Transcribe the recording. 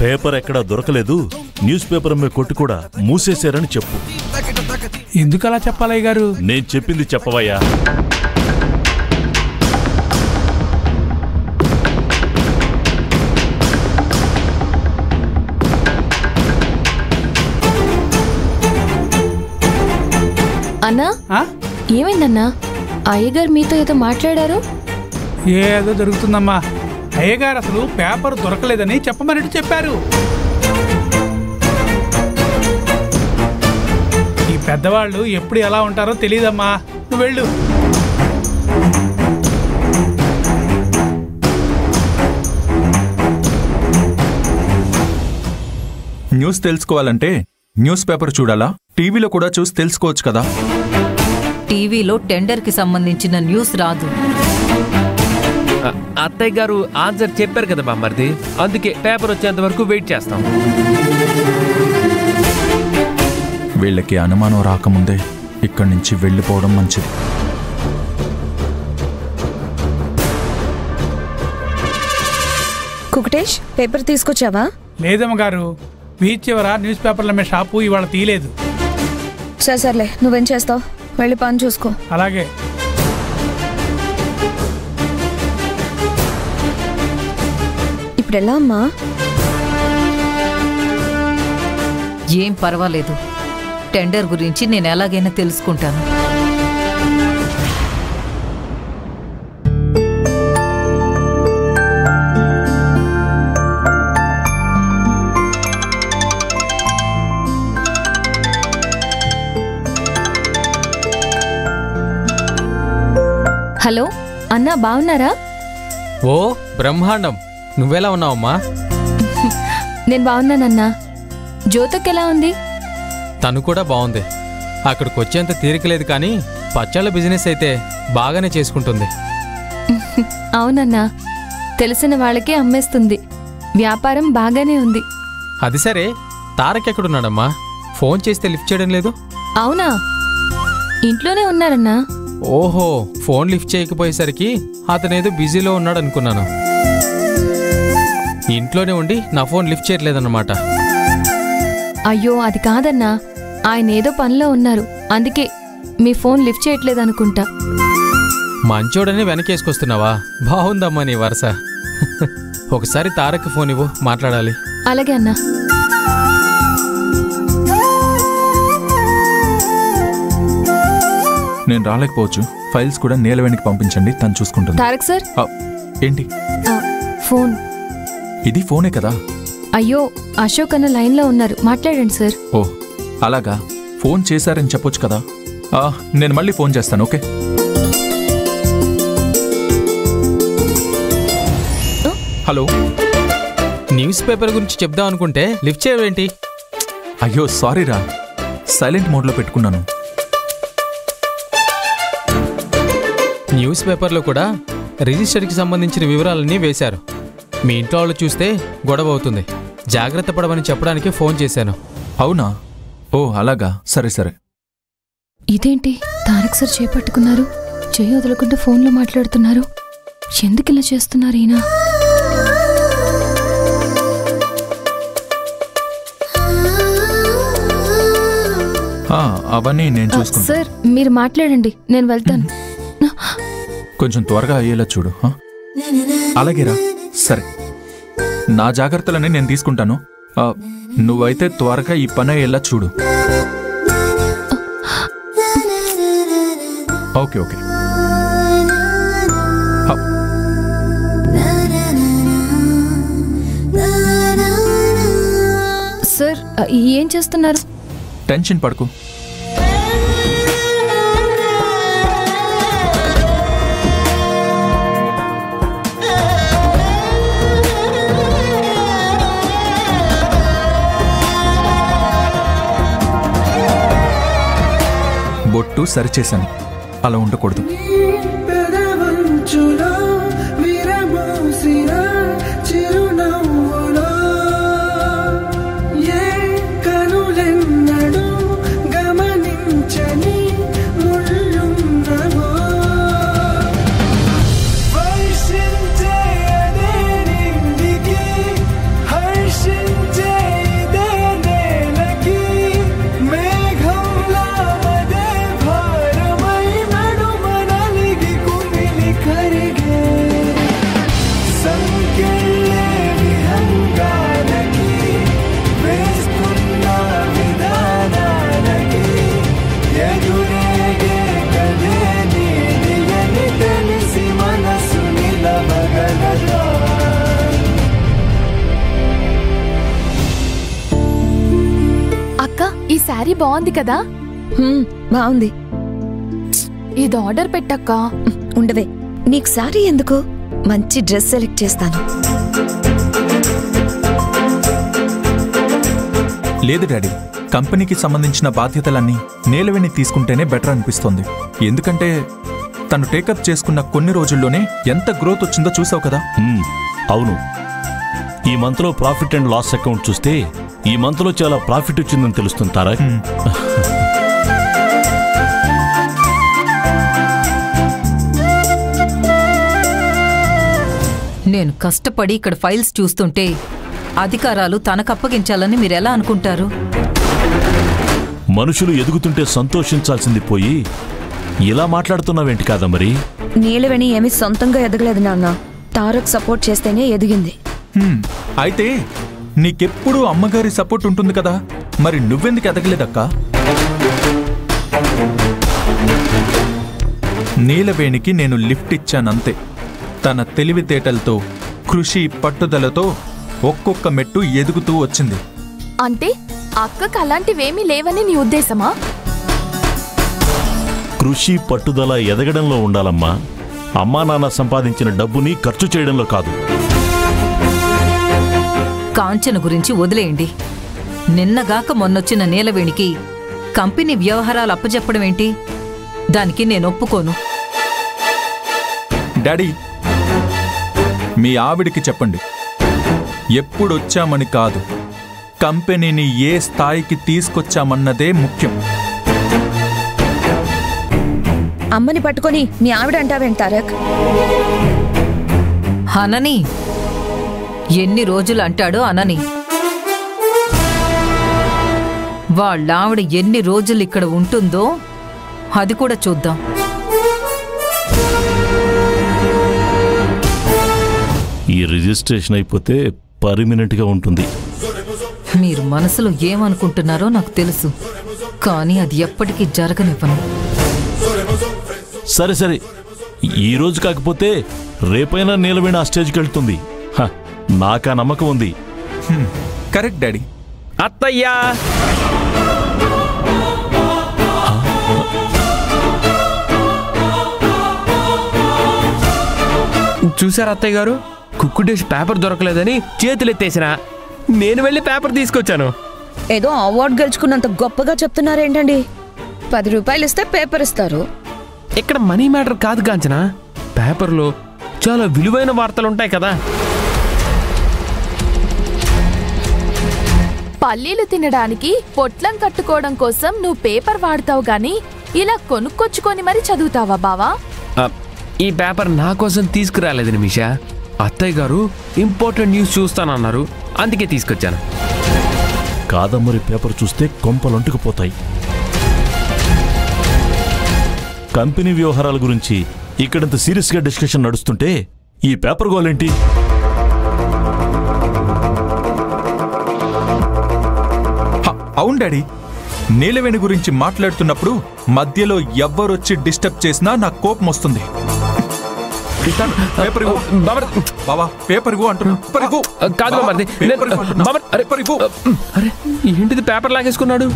Paper ఎక్కడా దొరకలేదు, news paper మీద కొట్టి కూడా మూసేశారని చెప్పు. ఎందుకు అలా చెప్పాలయ్య గారు? నేను చెప్పింది చెప్పవయ్యా. అన్నా, ఏమైందన్నా? అయ్యగారు మీతో ఏదో మాట్లాడారు. ఏదో జరుగుతుందమ్మా. అయ్యగారు అసలు పేపర్ దొరకలేదని చెప్పమన్నట్టు చెప్పారు. ఈ పెద్దవాళ్ళు ఎప్పుడు ఎలా ఉంటారో తెలియదమ్మా. నువ్వు వెళ్ళు. న్యూస్ తెలుసుకోవాలంటే న్యూస్ పేపర్ చూడాలా? టీవీలో కూడా చూసి తెలుసుకోవచ్చు కదా. టీవీలో టెండర్ కి సంబంధించిన న్యూస్ రాదు. అత్తయ్య గారు ఆన్సర్ చెప్పారు కదా బామ్మర్ది, అందుకే పేపర్ వచ్చేంత వరకు వెయిట్ చేస్తాం. వీళ్ళకి అనుమానం రాకముందే ఇక్కడి నుంచి వెళ్ళిపోవడం మంచిది. కుకటేష్, పేపర్ తీసుకొచ్చావా? లేదమ్మ గారు, బీచ్ చివర న్యూస్ పేపర్ల మీద షాపు ఇవాళ తీయలేదు. సర్లే, నువ్వేం చేస్తావు? వెళ్ళి పని చూసుకో. అలాగే. ఇప్పుడు ఎలా అమ్మా? ఏం పర్వాలేదు, టెండర్ గురించి నేను ఎలాగైనా తెలుసుకుంటాను. హలో అన్నా, బాగున్నారా? ఓ బ్రహ్మాండం, నువ్వెలా ఉన్నావమ్మా? నేను బాగున్నానన్నా. జ్యోతక్ ఎలా ఉంది? తను కూడా బాగుంది. అక్కడికి వచ్చేంత తీరికలేదు, కానీ పచ్చళ్ళ బిజినెస్ అయితే బాగానే చేసుకుంటుంది. అవునన్నా, తెలిసిన వాళ్ళకే అమ్మేస్తుంది. వ్యాపారం బాగానే ఉంది. అది సరే, తారక్ ఎక్కడున్నాడమ్మా? ఫోన్ చేస్తే లిఫ్ట్ చేయడం లేదు. అవునా, ఇంట్లోనే ఉన్నారన్నా. ఓహో, ఫోన్ లిఫ్ట్ చేయకపోయేసరికి అతనేదో బిజీలో ఉన్నాడు అనుకున్నాను. ఇంట్లోనే ఉండి నా ఫోన్ లిఫ్ట్ చేయట్లేదన్నమాట. అయ్యో, అది కాదన్నా, ఆయన ఏదో పనిలో ఉన్నారు, అందుకే మీ ఫోన్ లిఫ్ట్ చేయట్లేదనుకుంటా. మంచోడని వెనకేసుకొస్తున్నావా? బాగుందమ్మా నీ వరుస. ఒకసారి తారక్ ఫోన్ ఇవ్వు, మాట్లాడాలి. అలాగే అన్నా. నేను రాలేకపోవచ్చు. ఫైల్స్ కూడా నీలవేణికి పంపించండి, తను చూసుకుంటుంది. తారక్ సార్. ఏంటి? ఫోన్. ఇది ఫోనే కదా. అయ్యో, అశోక్ అన్న లైన్లో ఉన్నారు, మాట్లాడండి సార్. ఓ అలాగా, ఫోన్ చేశారని చెప్పొచ్చు కదా. నేను మళ్ళీ ఫోన్ చేస్తాను. ఓకే. హలో, న్యూస్ పేపర్ గురించి చెప్దాం అనుకుంటే లిఫ్ట్ చేయవేంటి? అయ్యో సారీరా, సైలెంట్ మోడ్లో పెట్టుకున్నాను. న్యూస్ పేపర్లో కూడా రిజిస్టర్కి సంబంధించిన వివరాలన్నీ వేశారు. మీ ఇంట్లో వాళ్ళు చూస్తే గొడవ అవుతుంది, జాగ్రత్త పడమని చెప్పడానికి ఫోన్ చేశాను. అవునా? ఓ అలాగా, సరే సరే. ఇదేంటి, తారక్ సార్ చేపట్టుకున్నారు, చెయ్యి వదలకుండా ఫోన్లో మాట్లాడుతున్నారు. ఎందుకు ఇలా చేస్తున్నారు ఈయన? అవన్నీ నేను చూసుకుంటాను. సార్ మీరు మాట్లాడండి, నేను వెళ్తాను. కొంచెం త్వరగా అయ్యేలా చూడు. అలాగేరా, సరే. నా జాగ్రత్తలన్నీ నేను తీసుకుంటాను. నువ్వైతే త్వరగా ఈ పని అయ్యేలా చూడు. Okay okay. సార్ ఏం చేస్తున్నారు? టెన్షన్ పడకు. బొట్టు సరిచేశాను, అలా ఉండకూడదు. హర్షించే శారీ బాగుంది కదా? బాగుంది. ఇది ఆర్డర్ పెట్టక్క. ఉండవే, నీకు శారీ ఎందుకు? మంచి డ్రెస్ సెలెక్ట్ చేస్తాను. లేదు డాడీ, కంపెనీకి సంబంధించిన బాధ్యతలన్నీ నీలవేణి తీసుకుంటేనే బెటర్ అనిపిస్తోంది. ఎందుకంటే తను టేకప్ చేసుకున్న కొన్ని రోజుల్లోనే ఎంత గ్రోత్ వచ్చిందో చూసావు కదా. అవును, ఈ మంత్లో ప్రాఫిట్ అండ్ లాస్ అకౌంట్ చూస్తే ఈ మంత్లో చాలా ప్రాఫిట్ వచ్చిందని తెలుస్తుంది తారక్. నేను కష్టపడి ఇక్కడ ఫైల్స్ చూస్తుంటే అధికారాలు తనకప్పగించాలని మీరెలా అనుకుంటారు? మనుషులు ఎదుగుతుంటే సంతోషించాల్సింది పోయి ఇలా మాట్లాడుతున్నావేంటి కాదా మరి? నీలవేణి ఏమీ సొంతంగా ఎదగలేదు నాన్న, తారక్ సపోర్ట్ చేస్తేనే ఎదిగింది. అయితే నీకెప్పుడు అమ్మగారి సపోర్ట్ ఉంటుంది కదా, మరి నువ్వెందుకు ఎదగలేదక్కా? నీలవేణికి నేను లిఫ్ట్ ఇచ్చానంతే. తన తెలివితేటలతో, కృషి, పట్టుదలతో ఒక్కొక్క మెట్టు ఎదుగుతూ వచ్చింది. అంటే అక్కకు అలాంటివేమీ లేవని నీ ఉద్దేశమా? కృషి, పట్టుదల ఎదగడంలో ఉండాలమ్మా. అమ్మా నాన్న సంపాదించిన డబ్బుని ఖర్చు చేయడంలో కాదు. కాంచన గురించి వదిలేయండి. నిన్నగాక మొన్నొచ్చిన నీలవేణికి కంపెనీ వ్యవహారాలు అప్పచెప్పడం ఏంటి? దానికి నేను ఒప్పుకోను. డాడీ, మీ ఆవిడికి చెప్పండి, ఎప్పుడొచ్చామని కాదు, కంపెనీని ఏ స్థాయికి తీసుకొచ్చామన్నదే ముఖ్యం. అమ్మని పట్టుకొని మీ ఆవిడ అంటావేంటి తారక్? అనని ఎన్ని రోజులు అంటాడో అనని. వాళ్ళావిడ ఎన్ని రోజులు ఇక్కడ ఉంటుందో అది కూడా చూద్దాం. ఈ రిజిస్ట్రేషన్ అయిపోతే పర్మినెంట్గా ఉంటుంది. మీరు మనసులో ఏమనుకుంటున్నారో నాకు తెలుసు, కానీ అది ఎప్పటికీ జరగనివ్వను. సరే సరే, ఈ రోజు కాకపోతే రేపైనా నీలవేణి ఆ స్టేజ్కి వెళ్తుంది. నాకా నమ్మకం ఉంది. Correct daddy. అత్తయ్యా, చూసారు అత్తయ్య గారు, కుక్కుడేసి పేపర్ దొరకలేదని చేతులెత్తేసినా నేను వెళ్ళి పేపర్ తీసుకొచ్చాను. ఏదో అవార్డు గెలుచుకున్నంత గొప్పగా చెప్తున్నారేంటండి? 10 రూపాయలు ఇస్తే పేపర్ ఇస్తారు. ఇక్కడ మనీ మ్యాటర్ కాదు కాంచన, పేపర్లో చాలా విలువైన వార్తలుంటాయి కదా. పల్లీలు తినడానికి పొట్లం కట్టుకోవడం కోసం నువ్వు పేపర్ వాడతావు గాని ఇలా కొనుక్కొచ్చుకొని మరి చదువుతావా బావా? ఈ పేపర్ నా కోసం తీసుకురాలేదు నిమిషా. అత్తయ్య గారు ఇంపార్టెంట్ న్యూస్ చూస్తానన్నారు, అందుకే తీసుకొచ్చాను. కాదమ్మరి పేపర్ చూస్తే కొంపలొంటుకుపోతాయి. కంపెనీ వ్యవహారాల గురించి ఇక్కడంత సీరియస్గా డిస్కషన్ నడుస్తుంటే ఈ పేపర్ గోలేంటి? అవును డాడీ, నీలవేణి గురించి మాట్లాడుతున్నప్పుడు మధ్యలో ఎవ్వరొచ్చి డిస్టర్బ్ చేసినా నాకు కోపం వస్తుంది. బాబా పేపర్ కాదు, ఏంటిది పేపర్ లాగేసుకున్నాడు?